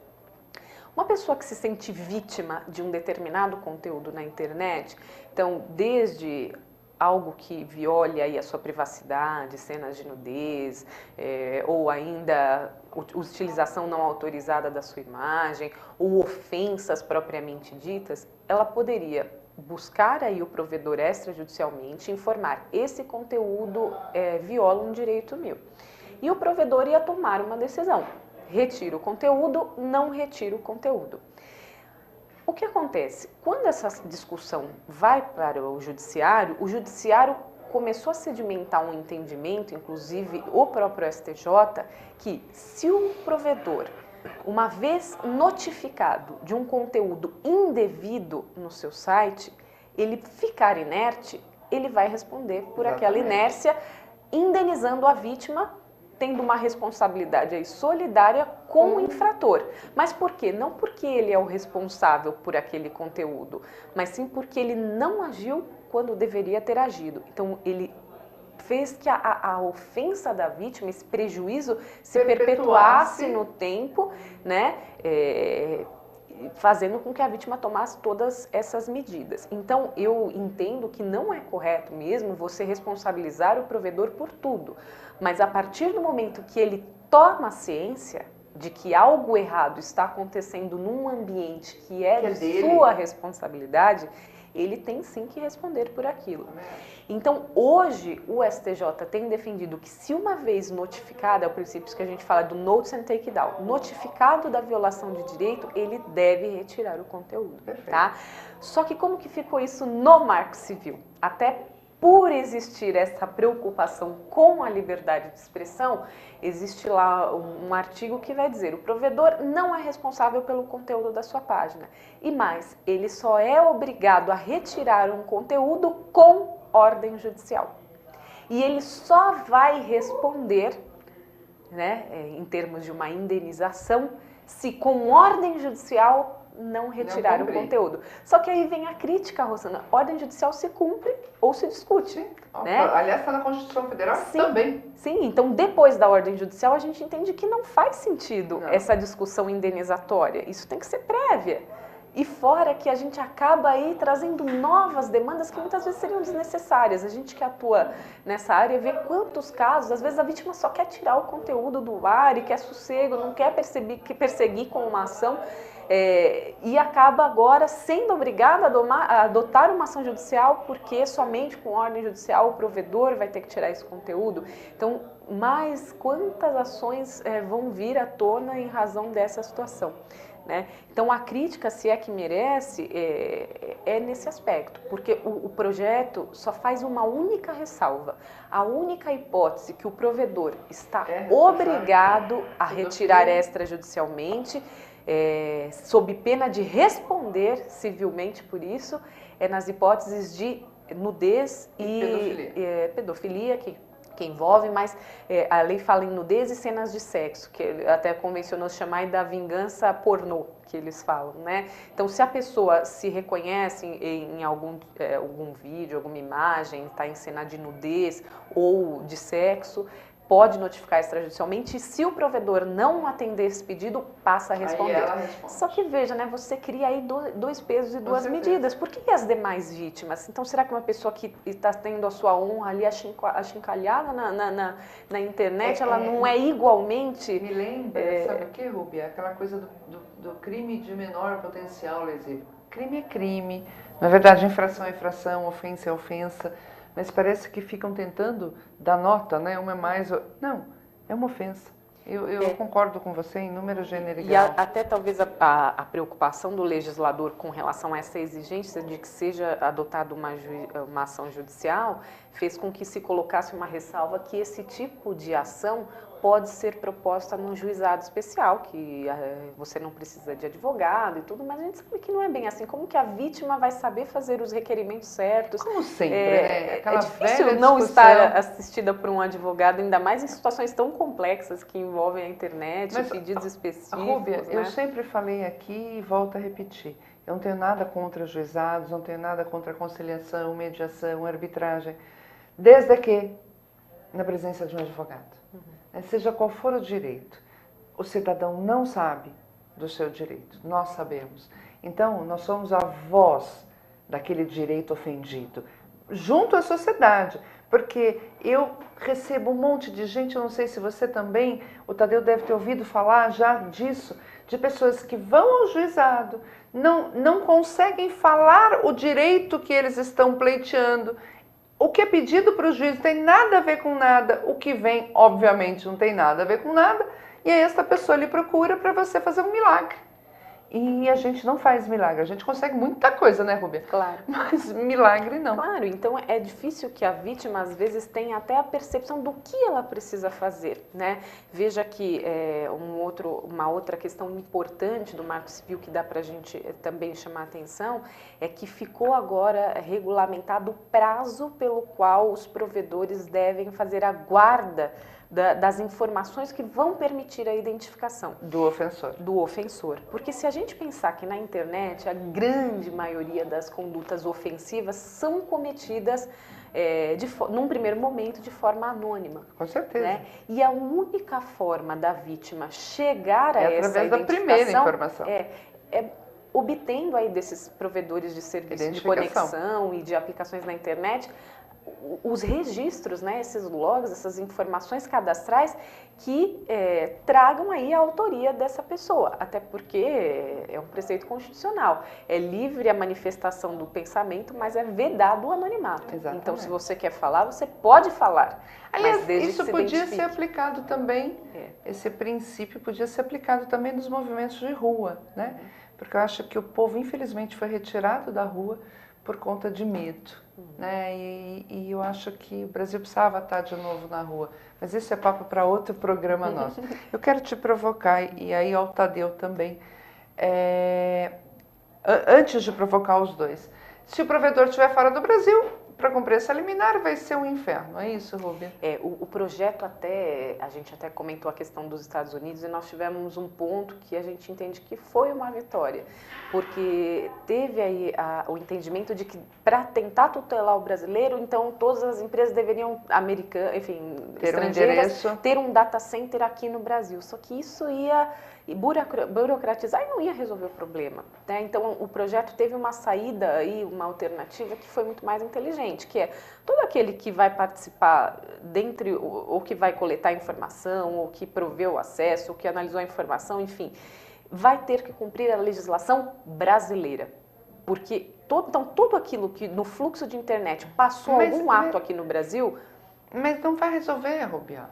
Uma pessoa que se sente vítima de um determinado conteúdo na internet, então, desde algo que viole aí a sua privacidade, cenas de nudez, ou ainda utilização não autorizada da sua imagem, ou ofensas propriamente ditas, ela poderia buscar aí o provedor extrajudicialmente, informar: esse conteúdo viola um direito meu. E o provedor ia tomar uma decisão: retira o conteúdo, não retira o conteúdo. O que acontece? Quando essa discussão vai para o judiciário começou a sedimentar um entendimento, inclusive o próprio STJ, que se o provedor, uma vez notificado de um conteúdo indevido no seu site, ele ficar inerte, ele vai responder por aquela inércia, indenizando a vítima, tendo uma responsabilidade aí solidária com o infrator. Mas por quê? Não porque ele é o responsável por aquele conteúdo, mas sim porque ele não agiu quando deveria ter agido. Então, ele fez que a ofensa da vítima, esse prejuízo, se perpetuasse no tempo, né? Fazendo com que a vítima tomasse todas essas medidas. Então, eu entendo que não é correto mesmo você responsabilizar o provedor por tudo, mas a partir do momento que ele toma ciência de que algo errado está acontecendo num ambiente que é de sua responsabilidade, ele tem sim que responder por aquilo. Então, hoje, o STJ tem defendido que, se uma vez notificado, é o princípio que a gente fala do notice and take down, notificado da violação de direito, ele deve retirar o conteúdo, tá? Só que como que ficou isso no Marco Civil? Até por existir essa preocupação com a liberdade de expressão, existe lá um artigo que vai dizer: o provedor não é responsável pelo conteúdo da sua página. E mais, ele só é obrigado a retirar um conteúdo com ordem judicial. E ele só vai responder, né, em termos de uma indenização, se com ordem judicial não retirar o conteúdo. Só que aí vem a crítica, Rosana: ordem judicial se cumpre ou se discute. Né? Aliás, está na Constituição Federal também. Sim, então depois da ordem judicial a gente entende que não faz sentido essa discussão indenizatória. Isso tem que ser prévia. E fora que a gente acaba aí trazendo novas demandas que muitas vezes seriam desnecessárias. A gente que atua nessa área vê quantos casos, às vezes a vítima só quer tirar o conteúdo do ar e quer sossego, não quer perseguir com uma ação, e acaba agora sendo obrigada a adotar uma ação judicial, porque somente com ordem judicial o provedor vai ter que tirar esse conteúdo. Então, mas quantas ações vão vir à tona em razão dessa situação? Né? Então, a crítica, se é que merece, é nesse aspecto, porque o projeto só faz uma única ressalva. A única hipótese que o provedor está obrigado a retirar extrajudicialmente, sob pena de responder civilmente por isso, é nas hipóteses de nudez e pedofilia, que envolve, mas a lei fala em nudez e cenas de sexo, que até convencionou chamar da vingança pornô, que eles falam, né? Então, se a pessoa se reconhece em algum vídeo, alguma imagem, está em cena de nudez ou de sexo, pode notificar extrajudicialmente, e se o provedor não atender esse pedido, passa a responder. Só que veja, né, você cria aí dois pesos e duas medidas. Por que as demais vítimas? Então, será que uma pessoa que está tendo a sua honra ali achincalhada na internet, ela não é igualmente... Me lembra, sabe o que, Rúbia? Aquela coisa do crime de menor potencial lesivo. Crime é crime. Na verdade, infração é infração, ofensa é ofensa. Mas parece que ficam tentando dar nota, né? Uma é mais... Não, é uma ofensa. Eu concordo com você em número, gênero e E grau. até talvez a preocupação do legislador com relação a essa exigência de que seja adotada uma ação judicial fez com que se colocasse uma ressalva que esse tipo de ação pode ser proposta num juizado especial, que você não precisa de advogado e tudo, mas a gente sabe que não é bem assim. Como que a vítima vai saber fazer os requerimentos certos? Como sempre, né? Aquela É difícil velha não discussão. estar assistida por um advogado, ainda mais em situações tão complexas que envolvem a internet, Mas, pedidos específicos. Rúbia, né? eu sempre falei aqui e volto a repetir. Eu não tenho nada contra juizados, não tenho nada contra conciliação, mediação, arbitragem, desde que na presença de um advogado. Seja qual for o direito, o cidadão não sabe do seu direito, nós sabemos. Então, nós somos a voz daquele direito ofendido, junto à sociedade, porque eu recebo um monte de gente, eu não sei se você também, o Tadeu deve ter ouvido falar já disso, de pessoas que vão ao juizado, não conseguem falar o direito que eles estão pleiteando. O que é pedido para o juiz não tem nada a ver com nada, o que vem, obviamente, não tem nada a ver com nada, e aí essa pessoa lhe procura para você fazer um milagre. E a gente não faz milagre, a gente consegue muita coisa, né, Rúbia? Claro. Mas milagre não. Claro, então é difícil que a vítima, às vezes, tenha até a percepção do que ela precisa fazer, né? Veja que uma outra questão importante do Marco Civil que dá para a gente também chamar a atenção é que ficou agora regulamentado o prazo pelo qual os provedores devem fazer a guarda das informações que vão permitir a identificação do ofensor. Porque se a gente pensar que na internet a grande maioria das condutas ofensivas são cometidas num primeiro momento de forma anônima. Com certeza. Né? E a única forma da vítima chegar a essa através da primeira informação. É obtendo aí desses provedores de serviço de conexão e de aplicações na internet os registros, né, esses logs, essas informações cadastrais que tragam aí a autoria dessa pessoa, até porque é um preceito constitucional, é livre a manifestação do pensamento, mas é vedado o anonimato. Exatamente. Então, se você quer falar, você pode falar. Aliás, mas desde isso que se podia identifique. ser aplicado também, esse princípio podia ser aplicado também nos movimentos de rua, né? Porque eu acho que o povo, infelizmente, foi retirado da rua por conta de medo, né? E eu acho que o Brasil precisava estar de novo na rua. Mas isso é papo para outro programa nosso. Eu quero te provocar, e aí ao Tadeu também, antes de provocar os dois. Se o provedor estiver fora do Brasil, para cumprir essa liminar, vai ser um inferno. É isso, Rúbia? O projeto a gente até comentou a questão dos Estados Unidos e nós tivemos um ponto que a gente entende que foi uma vitória, porque teve aí o entendimento de que para tentar tutelar o brasileiro, então todas as empresas deveriam, estrangeiras, ter um data center aqui no Brasil. Só que isso ia burocratizar e não ia resolver o problema, né? Então o projeto teve uma saída aí, uma alternativa que foi muito mais inteligente, que é todo aquele que vai participar ou que vai coletar informação, ou que proveu o acesso, ou que analisou a informação, enfim, vai ter que cumprir a legislação brasileira, porque tudo aquilo que no fluxo de internet passou algum ato aqui no Brasil. Mas não vai resolver, Rubia.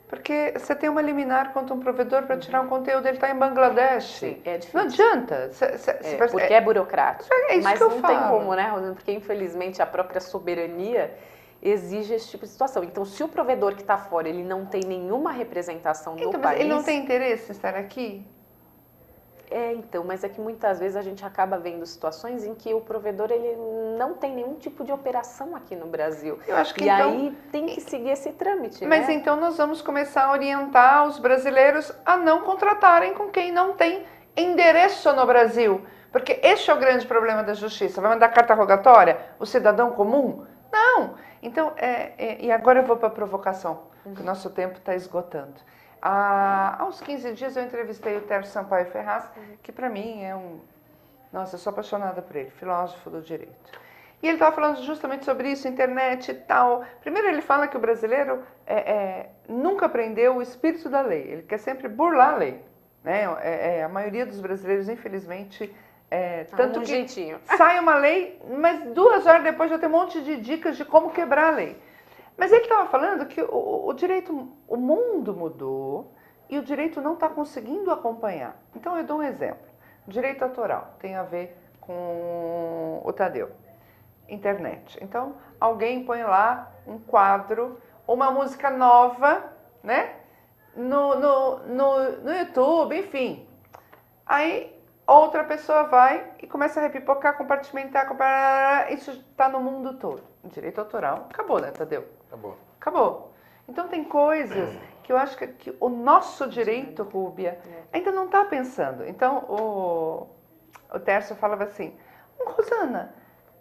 Porque você tem uma liminar contra um provedor para tirar um conteúdo, ele está em Bangladesh. Sim, é difícil. Não adianta. Porque é burocrático. É isso mas que eu não falo. tem como, né, Rosana? Porque infelizmente a própria soberania exige esse tipo de situação. Então, se o provedor que está fora, ele não tem nenhuma representação no país... Ele não tem interesse em estar aqui? Mas é que muitas vezes a gente acaba vendo situações em que o provedor ele não tem nenhum tipo de operação aqui no Brasil. Eu acho que aí tem que seguir esse trâmite, Mas né? então nós vamos começar a orientar os brasileiros a não contratarem com quem não tem endereço no Brasil. Porque este é o grande problema da justiça. Vai mandar carta rogatória? O cidadão comum? Não. Então, e agora eu vou para a provocação, porque o nosso tempo está esgotando. Há uns 15 dias eu entrevistei o Tércio Sampaio Ferraz, que para mim é Nossa, eu sou apaixonada por ele, filósofo do direito. E ele estava falando justamente sobre isso, internet e tal. Primeiro ele fala que o brasileiro nunca aprendeu o espírito da lei, ele quer sempre burlar a lei. Né? A maioria dos brasileiros, infelizmente, tanto que jeitinho. Sai uma lei, mas 2 horas depois já tem um monte de dicas de como quebrar a lei. Mas ele estava falando que o direito, o mundo mudou e o direito não está conseguindo acompanhar. Então eu dou um exemplo. Direito autoral tem a ver com o Tadeu. Internet. Então alguém põe lá um quadro, uma música nova, né? No YouTube, enfim. Aí outra pessoa vai e começa a repipocar, compartimentar, isso está no mundo todo. Direito autoral, acabou, né, Tadeu? Acabou. Acabou. Então tem coisas que eu acho que o nosso direito, Rúbia, ainda não está pensando. Então o Tércio falava assim, Rosana,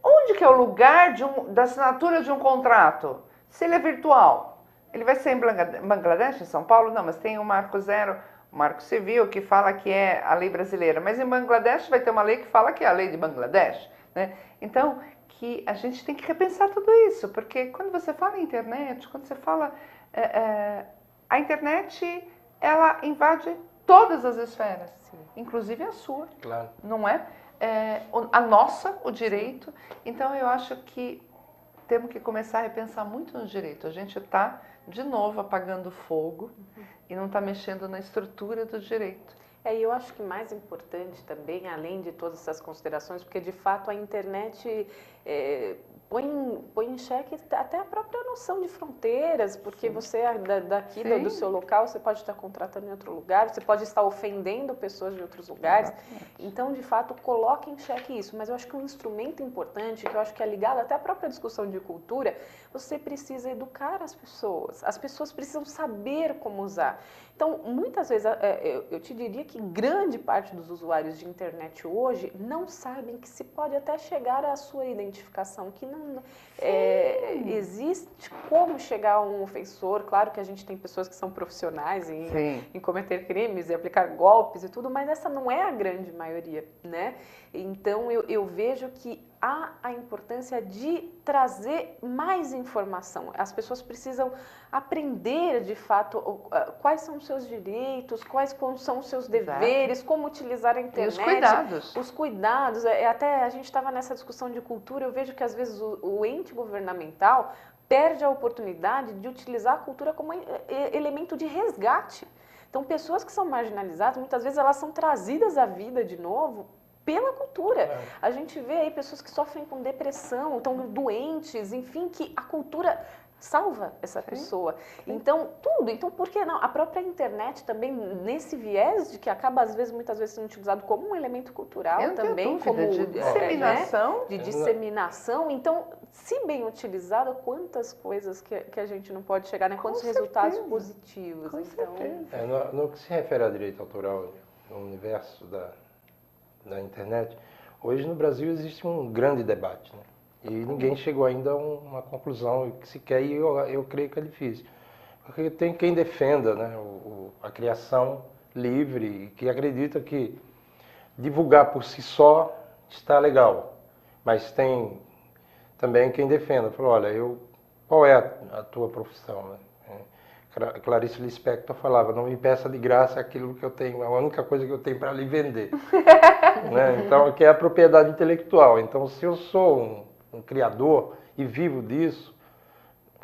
onde que é o lugar da assinatura de um contrato? Se ele é virtual, ele vai ser em Bangladesh, em São Paulo? Não, mas tem o Marco Zero, o Marco Civil, que fala que é a lei brasileira. Mas em Bangladesh vai ter uma lei que fala que é a lei de Bangladesh, né? Então, que a gente tem que repensar tudo isso, porque quando você fala em internet, quando você fala... a internet, ela invade todas as esferas, sim, inclusive a sua, claro, não é? A nossa, o direito. Então eu acho que temos que começar a repensar muito no direito. A gente está, de novo, apagando fogo e não está mexendo na estrutura do direito. E eu acho que mais importante também, além de todas essas considerações, porque de fato a internet põe em xeque até a própria noção de fronteiras, porque sim, você daqui do seu local, você pode estar contratando em outro lugar, você pode estar ofendendo pessoas de outros lugares. Exatamente. Então, de fato, coloca em xeque isso. Mas eu acho que um instrumento importante, que eu acho que é ligado até à própria discussão de cultura, você precisa educar as pessoas precisam saber como usar. Então, muitas vezes, eu te diria que grande parte dos usuários de internet hoje não sabem que se pode até chegar à sua identificação, que não existe como chegar a um ofensor. Claro que a gente tem pessoas que são profissionais em cometer crimes e aplicar golpes e tudo, mas essa não é a grande maioria, né? Então, eu vejo que há a importância de trazer mais informação. As pessoas precisam aprender, de fato, quais são os seus direitos, quais são os seus deveres, exato, como utilizar a internet. E os cuidados. Os cuidados. Até a gente estava nessa discussão de cultura, eu vejo que às vezes o ente governamental perde a oportunidade de utilizar a cultura como elemento de resgate. Então, pessoas que são marginalizadas, muitas vezes elas são trazidas à vida de novo pela cultura. A gente vê aí pessoas que sofrem com depressão, estão doentes, enfim, que a cultura salva essa pessoa. Então, tudo. Então, por que não? A própria internet também, nesse viés de que acaba, às vezes, muitas vezes sendo utilizado como um elemento cultural também, como de disseminação. Né? De disseminação. Então, se bem utilizada, quantas coisas que a gente não pode chegar, né? Quantos resultados positivos. Com então, no que se refere a direito autoral, no universo da internet, hoje no Brasil existe um grande debate, né? E ninguém chegou ainda a uma conclusão que sequer, e eu creio que é difícil. Porque tem quem defenda, né, a criação livre e que acredita que divulgar por si só está legal. Mas tem também quem defenda, falou, olha, qual é a tua profissão, né? Clarice Lispector falava, não me peça de graça aquilo que eu tenho, a única coisa que eu tenho para lhe vender. Né? Então, que é a propriedade intelectual. Então, se eu sou um criador e vivo disso,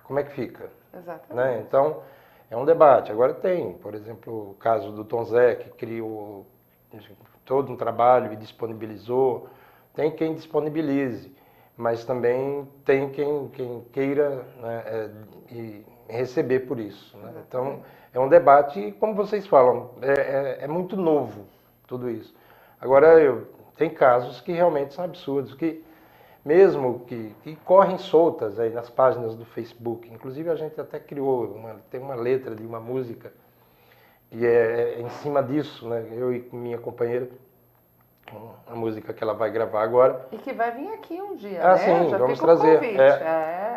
como é que fica? Exatamente. Né? Então, é um debate. Agora tem, por exemplo, o caso do Tom Zé, que criou todo um trabalho e disponibilizou. Tem quem disponibilize, mas também tem quem queira, né, receber por isso. Né? Então, é um debate e, como vocês falam, é muito novo tudo isso. Agora, tem casos que realmente são absurdos, que mesmo que correm soltas aí nas páginas do Facebook. Inclusive, a gente até criou, tem uma letra de uma música que é em cima disso, né? Eu e minha companheira, a música que ela vai gravar agora. E que vai vir aqui um dia, né? Sim, Já vamos trazer.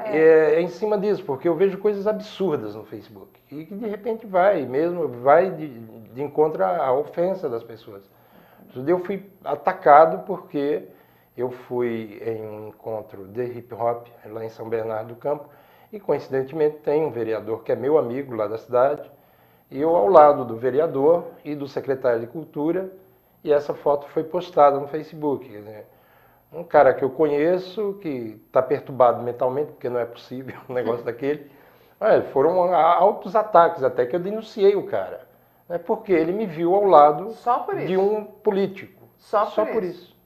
É em cima disso, porque eu vejo coisas absurdas no Facebook. E que de repente vai de encontro à ofensa das pessoas. Eu fui atacado porque eu fui em um encontro de hip hop lá em São Bernardo do Campo e, coincidentemente, tem um vereador que é meu amigo lá da cidade e eu ao lado do vereador e do secretário de Cultura, e essa foto foi postada no Facebook. Quer dizer, um cara que eu conheço, que está perturbado mentalmente, porque não é possível um negócio daquele. Foram altos ataques, até que eu denunciei o cara. É porque ele me viu ao lado Só por de isso. um político. Só Só por por isso. isso.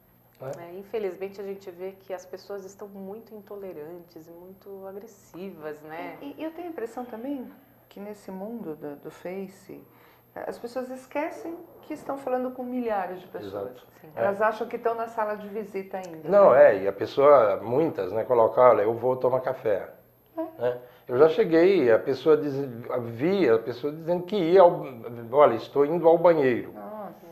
Infelizmente a gente vê que as pessoas estão muito intolerantes e muito agressivas, né? E eu tenho a impressão também que nesse mundo do Face, as pessoas esquecem que estão falando com milhares de pessoas. Exato. Sim. Elas acham que estão na sala de visita ainda. Não, né? e a pessoa, muitas, né, colocam, olha, eu vou tomar café. Né? Eu já cheguei, a pessoa dizendo que ia olha, estou indo ao banheiro. Nossa.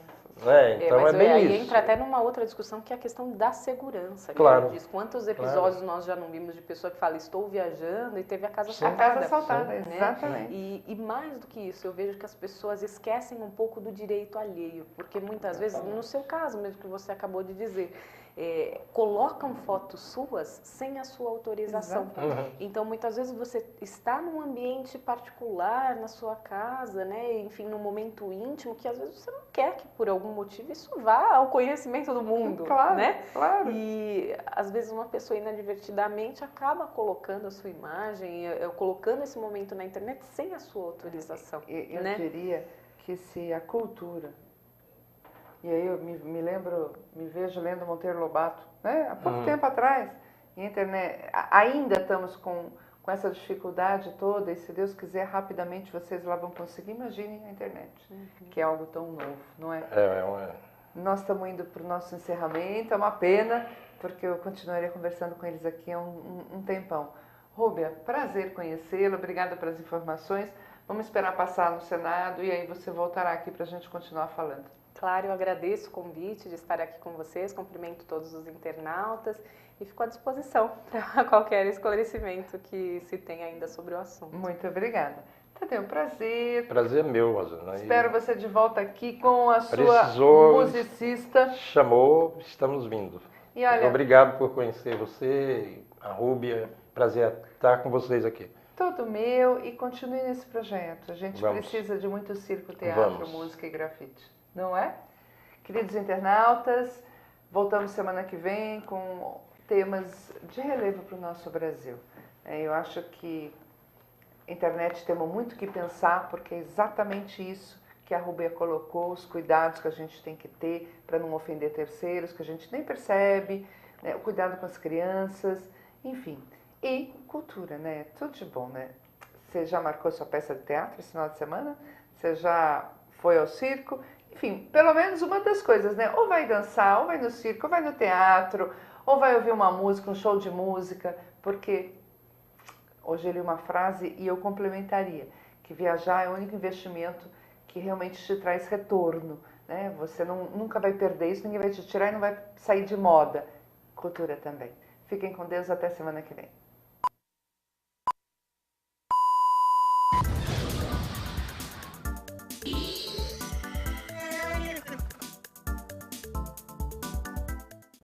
Né? Então mas é bem aí isso. entra até numa outra discussão que é a questão da segurança. Claro. Que diz quantos episódios nós já não vimos de pessoa que fala estou viajando e teve a casa A casa assaltada. assaltada, né? exatamente. E mais do que isso, eu vejo que as pessoas esquecem um pouco do direito alheio, porque muitas vezes, no seu caso mesmo que você acabou de dizer, colocam fotos suas sem a sua autorização. Então, muitas vezes você está num ambiente particular, na sua casa, né? Enfim, num momento íntimo, que às vezes você não quer que por algum motivo isso vá ao conhecimento do mundo, Claro, né? claro. E às vezes uma pessoa inadvertidamente acaba colocando a sua imagem, colocando esse momento na internet sem a sua autorização. Eu né? diria que se a cultura, e aí eu me vejo lendo Monteiro Lobato, né? Há pouco tempo atrás, em internet, ainda estamos com essa dificuldade toda, e se Deus quiser, rapidamente vocês lá vão conseguir, imaginem a internet, que é algo tão novo, não é? Nós estamos indo para o nosso encerramento, é uma pena, porque eu continuaria conversando com eles aqui há um tempão. Rúbia, prazer conhecê-la, obrigada pelas informações. Vamos esperar passar no Senado e aí você voltará aqui para a gente continuar falando. Claro, eu agradeço o convite de estar aqui com vocês, cumprimento todos os internautas e fico à disposição para qualquer esclarecimento que se tenha ainda sobre o assunto. Muito obrigada. Tadeu, um prazer. Prazer meu, Rosana. Espero você de volta aqui com a sua Precisou, musicista. Chamou, estamos vindo. E olha, obrigado por conhecer você, a Rúbia. Prazer estar com vocês aqui. Todo meu, e continue nesse projeto. A gente precisa de muito circo, teatro, música e grafite. Não é? Queridos internautas, voltamos semana que vem com temas de relevo para o nosso Brasil. Eu acho que a internet temos muito que pensar, porque é exatamente isso que a Rúbia colocou, os cuidados que a gente tem que ter para não ofender terceiros, que a gente nem percebe, né? O cuidado com as crianças, enfim. E cultura, né? Tudo de bom, né? Você já marcou sua peça de teatro esse final de semana? Você já foi ao circo? Enfim, pelo menos uma das coisas, né? Ou vai dançar, ou vai no circo, ou vai no teatro, ou vai ouvir uma música, um show de música, porque hoje eu li uma frase e eu complementaria, que viajar é o único investimento que realmente te traz retorno, né? Você nunca vai perder isso, ninguém vai te tirar e não vai sair de moda. Cultura também. Fiquem com Deus, até semana que vem.